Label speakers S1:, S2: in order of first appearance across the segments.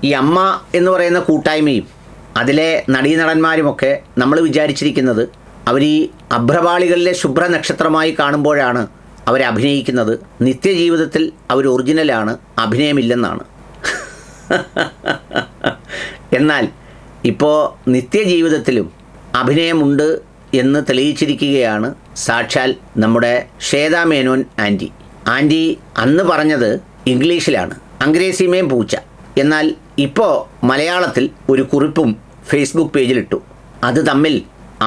S1: ഈ അമ്മ എന്ന് പറയുന്ന കൂട്ടായ്മയും അതിലെ നടീനടന്മാരുമൊക്കെ നമ്മൾ വിചാരിച്ചിരിക്കുന്നത് അവർ ഈ അഭ്രപാളികളിലെ ശുഭ്ര നക്ഷത്രമായി കാണുമ്പോഴാണ് അവരഭിനയിക്കുന്നത്. നിത്യജീവിതത്തിൽ അവർ ഒറിജിനലാണ്, അഭിനയമില്ലെന്നാണ്. എന്നാൽ ഇപ്പോൾ നിത്യജീവിതത്തിലും അഭിനയമുണ്ട് എന്ന് തെളിയിച്ചിരിക്കുകയാണ് സാക്ഷാൽ നമ്മുടെ ശ്വേതാ മേനോൻ ആൻറ്റി അന്ന് പറഞ്ഞത് ഇംഗ്ലീഷിലാണ്, അംഗ്രേസിമേം പൂച്ച. എന്നാൽ ഇപ്പോൾ മലയാളത്തിൽ ഒരു കുറിപ്പും ഫേസ്ബുക്ക് പേജിലിട്ടു. അത് തമ്മിൽ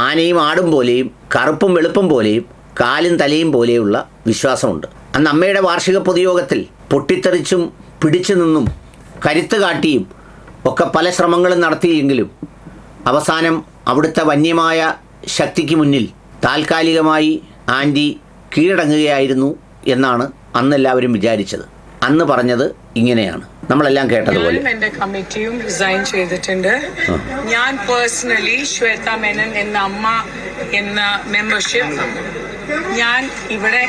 S1: ആനയും ആടും പോലെയും കറുപ്പും വെളുപ്പും പോലെയും കാലും തലയും പോലെയുള്ള വിശ്വാസമുണ്ട്. അന്ന് അമ്മയുടെ വാർഷിക പൊതുയോഗത്തിൽ പൊട്ടിത്തെറിച്ചും പിടിച്ചു നിന്നും കരുത്ത് കാട്ടിയും ഒക്കെ പല ശ്രമങ്ങളും നടത്തിയെങ്കിലും അവസാനം അവിടുത്തെ വന്യമായ ശക്തിക്ക് മുന്നിൽ താൽക്കാലികമായി ആൻറ്റി കീഴടങ്ങുകയായിരുന്നു എന്നാണ് അന്നെല്ലാവരും വിചാരിച്ചത്. അന്ന് പറഞ്ഞത് ഇങ്ങനെയാണ്, നമ്മളെല്ലാം കേട്ടതുപോലെ.
S2: എന്റെ കമ്മിറ്റിയും റിസൈൻ ചെയ്തിട്ടുണ്ട്. ഞാൻ പേഴ്സണലി ശ്വേതാ മേനൻ എന്ന അമ്മ എന്ന മെമ്പർഷിപ്പ് ഞാൻ ഇവിടെ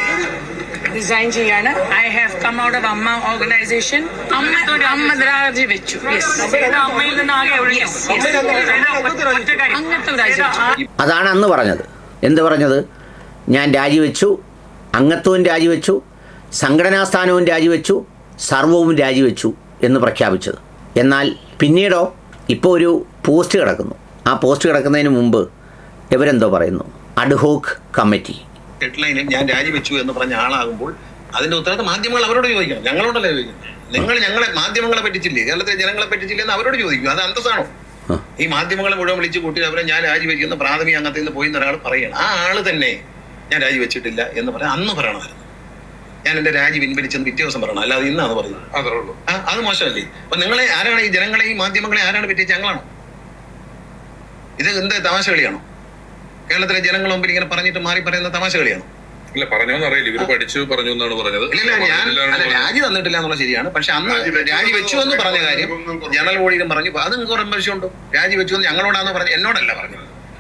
S2: റിസൈൻ ചെയ്യാണ്. I have come out of Amma organization. Amma രാജിവെച്ചു.
S1: അതാണ് അന്ന് പറഞ്ഞത്. എന്ത് പറഞ്ഞത്? ഞാൻ രാജിവെച്ചു, അംഗത്വവും രാജിവെച്ചു, സംഘടനാ സ്ഥാനവും രാജിവെച്ചു, സർവവും രാജിവെച്ചു എന്ന് പ്രഖ്യാപിച്ചത്. എന്നാൽ പിന്നീടോ ഇപ്പോൾ ഒരു പോസ്റ്റ് കിടക്കുന്നു. ആ പോസ്റ്റ് കിടക്കുന്നതിന് മുമ്പ് ഇവരെന്തോ പറയുന്നു, അഡ്ഹോക്ക് കമ്മിറ്റി.
S3: ഹെഡ്ലൈനിൽ ഞാൻ രാജിവെച്ചു എന്ന് പറഞ്ഞ ആളാകുമ്പോൾ അതിന്റെ ഉത്തരവാദിത്തം മാധ്യമങ്ങൾ അവരോട് ചോദിക്കണം, ഞങ്ങളോടല്ലേ ചോദിക്കണം. നിങ്ങൾ ഞങ്ങളെ മാധ്യമങ്ങളെ പറ്റിച്ചില്ലേ, കേരളത്തിലെ ജനങ്ങളെ പറ്റിച്ചില്ലേ എന്ന് അവരോട് ചോദിക്കും. അത് അന്തസ്സാണോ? ഈ മാധ്യമങ്ങളെ മുഴുവൻ വിളിച്ച് കൂട്ടി അവരെ ഞാൻ രാജിവെക്കുന്ന പ്രാഥമിക അംഗത്തിൽ നിന്ന് പോയി ഒരാൾ പറയണം. ആ ആള് തന്നെ ഞാൻ രാജിവെച്ചിട്ടില്ല എന്ന് പറയാൻ അന്ന് പറയണമായിരുന്നു. ഞാൻ എന്റെ രാജി പിൻവലിച്ചെന്ന് പിറ്റേ ദിവസം പറയണം, അല്ലാതെ ഇന്നാണ് പറഞ്ഞത്. അതേ ഉള്ളൂ. അത് മോശമല്ലേ? അപ്പൊ നിങ്ങളെ ആരാണ്, ഈ ജനങ്ങളെ ഈ മാധ്യമങ്ങളെ ആരാണ് പറ്റിച്ച്? ഞങ്ങളാണോ? ഇത് എന്ത് തമാശ കളിയാണോ? കേരളത്തിലെ ജനങ്ങൾ മുമ്പിൽ ഇങ്ങനെ പറഞ്ഞിട്ട് മാറി പറയുന്ന തമാശ കളിയാണോ?
S4: ഇല്ല, പറഞ്ഞോന്ന് അറിയില്ല, ഇവര് പഠിച്ചു പറഞ്ഞു എന്നാണ് പറഞ്ഞത്.
S3: ഇല്ല, ഞാൻ രാജി തന്നിട്ടില്ല എന്നുള്ള ശരിയാണ്. പക്ഷെ അന്ന് രാജിവെച്ചു എന്ന് പറഞ്ഞ കാര്യം ജനറൽ ബോഡിയിലും പറഞ്ഞു. അത് നിങ്ങൾക്ക് ഓർമ്മ രാജിവെച്ചു എന്ന് ഞങ്ങളോടാന്ന് പറഞ്ഞു,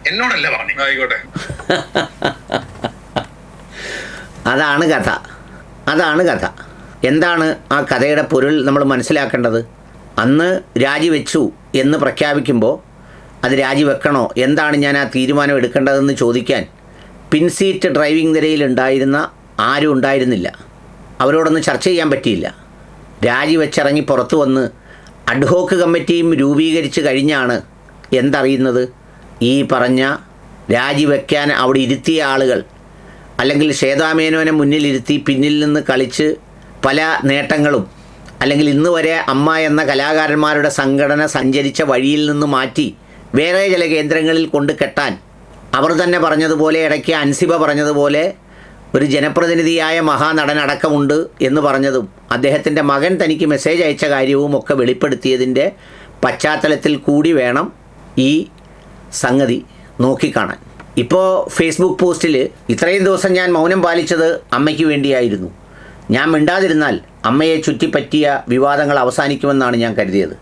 S3: എന്നോടല്ല പറഞ്ഞു.
S4: ആയിക്കോട്ടെ.
S1: അതാണ് കഥ. എന്താണ് ആ കഥയുടെ പൊരുൾ നമ്മൾ മനസ്സിലാക്കേണ്ടത്? അന്ന് രാജിവെച്ചു എന്ന് പ്രഖ്യാപിക്കുമ്പോൾ അത് രാജിവെക്കണോ, എന്താണ് ഞാൻ ആ തീരുമാനം എടുക്കേണ്ടതെന്ന് ചോദിക്കാൻ പിൻസീറ്റ് ഡ്രൈവിംഗ് നിരയിൽ ഉണ്ടായിരുന്ന ആരും ഉണ്ടായിരുന്നില്ല. അവരോടൊന്നും ചർച്ച ചെയ്യാൻ പറ്റിയില്ല. രാജിവെച്ചിറങ്ങി പുറത്തു വന്ന് അഡ്ഹോക്ക് കമ്മിറ്റിയും രൂപീകരിച്ച് കഴിഞ്ഞാണ് എന്തറിയുന്നത്, ഈ പറഞ്ഞ രാജിവെക്കാൻ അവിടെ ഇരുത്തിയ ആളുകൾ, അല്ലെങ്കിൽ ശ്വേതാ മേനോനെ മുന്നിലിരുത്തി പിന്നിൽ നിന്ന് കളിച്ച് പല നേട്ടങ്ങളും, അല്ലെങ്കിൽ ഇന്ന് വരെ അമ്മ എന്ന കലാകാരന്മാരുടെ സംഘടന സഞ്ചരിച്ച വഴിയിൽ നിന്ന് മാറ്റി വേറെ ചില കേന്ദ്രങ്ങളിൽ കൊണ്ട് കെട്ടാൻ അവർ തന്നെ പറഞ്ഞതുപോലെ, ഇടയ്ക്ക് അൻസിബ പറഞ്ഞതുപോലെ ഒരു ജനപ്രതിനിധിയായ മഹാനടനടക്കമുണ്ട് എന്ന് പറഞ്ഞതും അദ്ദേഹത്തിൻ്റെ മകൻ തനിക്ക് മെസ്സേജ് അയച്ച കാര്യവും ഒക്കെ വെളിപ്പെടുത്തിയതിൻ്റെ പശ്ചാത്തലത്തിൽ കൂടി വേണം ഈ സംഗതി നോക്കിക്കാണാൻ. ഇപ്പോൾ ഫേസ്ബുക്ക് പോസ്റ്റിൽ ഇത്രയും ദിവസം ഞാൻ മൗനം പാലിച്ചത് അമ്മയ്ക്ക് വേണ്ടിയായിരുന്നു. ഞാൻ മിണ്ടാതിരുന്നാൽ അമ്മയെ ചുറ്റിപ്പറ്റിയ വിവാദങ്ങൾ അവസാനിക്കുമെന്നാണ് ഞാൻ കരുതിയത്.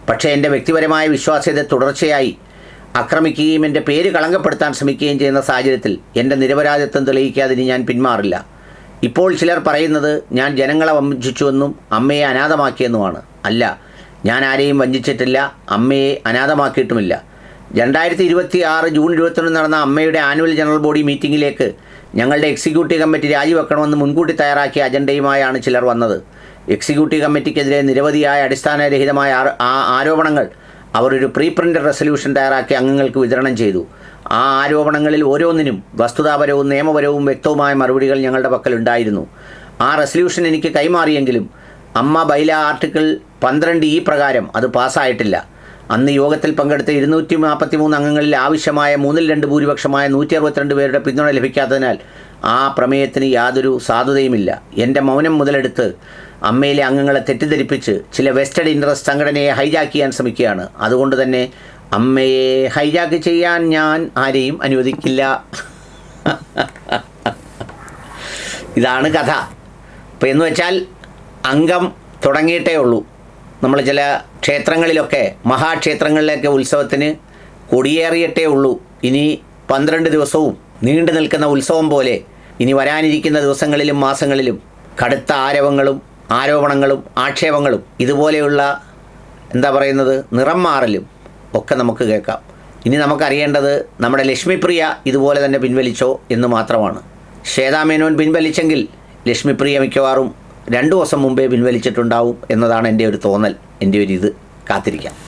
S1: പക്ഷേ എൻ്റെ വ്യക്തിപരമായ വിശ്വാസ്യത തുടർച്ചയായി ആക്രമിക്കുകയും എൻ്റെ പേര് കളങ്കപ്പെടുത്താൻ ശ്രമിക്കുകയും ചെയ്യുന്ന സാഹചര്യത്തിൽ എൻ്റെ നിരപരാധിത്വം തെളിയിക്കാതെ ഇനി ഞാൻ പിന്മാറില്ല. ഇപ്പോൾ ചിലർ പറയുന്നത് ഞാൻ ജനങ്ങളെ വഞ്ചിച്ചുവെന്നും അമ്മയെ അനാഥമാക്കിയെന്നുമാണ്. അല്ല, ഞാൻ ആരെയും വഞ്ചിച്ചിട്ടില്ല, അമ്മയെ അനാഥമാക്കിയിട്ടുമില്ല. 2026 ജൂൺ 21 നടന്ന അമ്മയുടെ ആനുവൽ ജനറൽ ബോഡി മീറ്റിങ്ങിലേക്ക് ഞങ്ങളുടെ എക്സിക്യൂട്ടീവ് കമ്മിറ്റി രാജിവെക്കണമെന്ന് മുൻകൂട്ടി തയ്യാറാക്കിയ അജണ്ടയുമായാണ് ചിലർ വന്നത്. എക്സിക്യൂട്ടീവ് കമ്മിറ്റിക്കെതിരെ നിരവധിയായ അടിസ്ഥാനരഹിതമായ ആരോപണങ്ങൾ അവർ ഒരു പ്രീ പ്രിൻ്റഡ് റെസൊല്യൂഷൻ തയ്യാറാക്കി അംഗങ്ങൾക്ക് വിതരണം ചെയ്തു. ആ ആരോപണങ്ങളിൽ ഓരോന്നിനും വസ്തുതാപരവും നിയമപരവും വ്യക്തവുമായ മറുപടികൾ ഞങ്ങളുടെ പക്കലുണ്ടായിരുന്നു. ആ റെസൊല്യൂഷൻ എനിക്ക് കൈമാറിയെങ്കിലും അമ്മ ബൈല ആർട്ടിക്കിൾ 12 ഈ പ്രകാരം അത് പാസ്സായിട്ടില്ല. അന്ന് യോഗത്തിൽ പങ്കെടുത്ത 243 അംഗങ്ങളിൽ ആവശ്യമായ 2/3 ഭൂരിപക്ഷമായ 162 പേരുടെ പിന്തുണ ലഭിക്കാത്തതിനാൽ ആ പ്രമേയത്തിന് യാതൊരു സാധുതയുമില്ല. എൻ്റെ മൗനം മുതലെടുത്ത് അമ്മയിലെ അംഗങ്ങളെ തെറ്റിദ്ധരിപ്പിച്ച് ചില വെസ്റ്റഡ് ഇൻട്രസ്റ്റ് സംഘടനയെ ഹൈജാക്ക് ചെയ്യാൻ ശ്രമിക്കുകയാണ്. അതുകൊണ്ട് തന്നെ അമ്മയെ ഹൈജാക്ക് ചെയ്യാൻ ഞാൻ ആരെയും അനുവദിക്കില്ല. ഇതാണ് കഥ. ഇപ്പോൾ എന്ന് വെച്ചാൽ അംഗം തുടങ്ങിയിട്ടേ ഉള്ളൂ. നമ്മൾ ചില ക്ഷേത്രങ്ങളിലൊക്കെ, മഹാക്ഷേത്രങ്ങളിലൊക്കെ ഉത്സവത്തിന് കൊടിയേറിയിട്ടേ ഉള്ളൂ. ഇനി 12 ദിവസവും നീണ്ടു നിൽക്കുന്ന ഉത്സവം പോലെ ഇനി വരാനിരിക്കുന്ന ദിവസങ്ങളിലും മാസങ്ങളിലും കടുത്ത ആരോപണങ്ങളും ആക്ഷേപങ്ങളും ഇതുപോലെയുള്ള എന്താ പറയുന്നത്, നിറം മാറലും ഒക്കെ നമുക്ക് കേൾക്കാം. ഇനി നമുക്കറിയേണ്ടത് നമ്മുടെ ലക്ഷ്മിപ്രിയ ഇതുപോലെ തന്നെ പിൻവലിച്ചോ എന്ന് മാത്രമാണ്. ശ്വേതാ മേനോൻ പിൻവലിച്ചെങ്കിൽ ലക്ഷ്മിപ്രിയ മിക്കവാറും 2 ദിവസം മുമ്പേ പിൻവലിച്ചിട്ടുണ്ടാവും എന്നതാണ് എൻ്റെ ഒരു തോന്നൽ, എൻ്റെ ഒരു ഇത്. കാത്തിരിക്കാം.